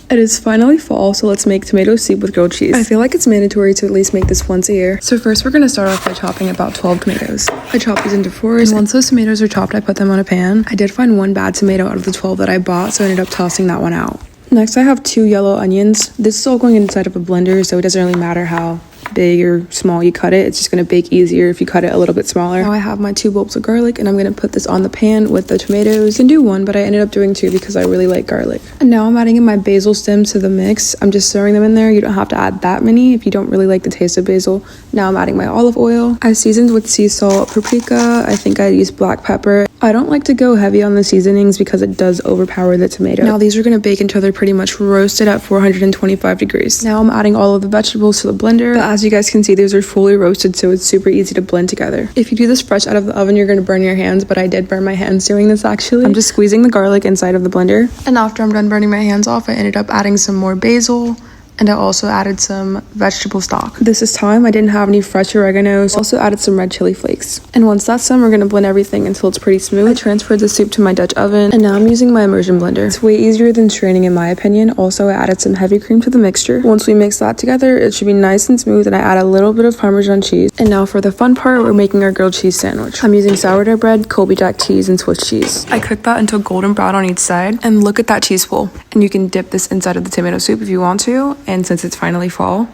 It is finally fall, so let's make tomato soup with grilled cheese. I feel like it's mandatory to at least make this once a year. So first we're gonna start off by chopping about 12 tomatoes. I chop these into fours, and once those tomatoes are chopped, I put them on a pan. I did find one bad tomato out of the 12 that I bought, so I ended up tossing that one out. Next I have 2 yellow onions. This is all going inside of a blender, so it doesn't really matter how big or small you cut it. It's just going to bake easier if you cut it a little bit smaller. Now I have my 2 bulbs of garlic, and I'm going to put this on the pan with the tomatoes. You can do 1, but I ended up doing 2 because I really like garlic. And now I'm adding in my basil stems to the mix. I'm just throwing them in there. You don't have to add that many if you don't really like the taste of basil. Now I'm adding my olive oil. I seasoned with sea salt, paprika. I think I used black pepper. I don't like to go heavy on the seasonings because it does overpower the tomato. Now these are going to bake until they're pretty much roasted at 425 degrees. Now I'm adding all of the vegetables to the blender. But as you guys can see, these are fully roasted, so it's super easy to blend together. If you do this fresh out of the oven, you're going to burn your hands, but I did burn my hands doing this actually. I'm just squeezing the garlic inside of the blender. And after I'm done burning my hands off, I ended up adding some more basil. And I also added some vegetable stock. This time I didn't have any fresh oregano, so I also added some red chili flakes. And once that's done, we're gonna blend everything until it's pretty smooth. I transferred the soup to my Dutch oven, and now I'm using my immersion blender. It's way easier than straining in my opinion. Also, I added some heavy cream to the mixture. Once we mix that together, it should be nice and smooth, and I add a little bit of Parmesan cheese. And now for the fun part, we're making our grilled cheese sandwich. I'm using sourdough bread, Colby Jack cheese, and Swiss cheese. I cooked that until golden brown on each side, and look at that cheese pool. And you can dip this inside of the tomato soup if you want to. And since it's finally fall,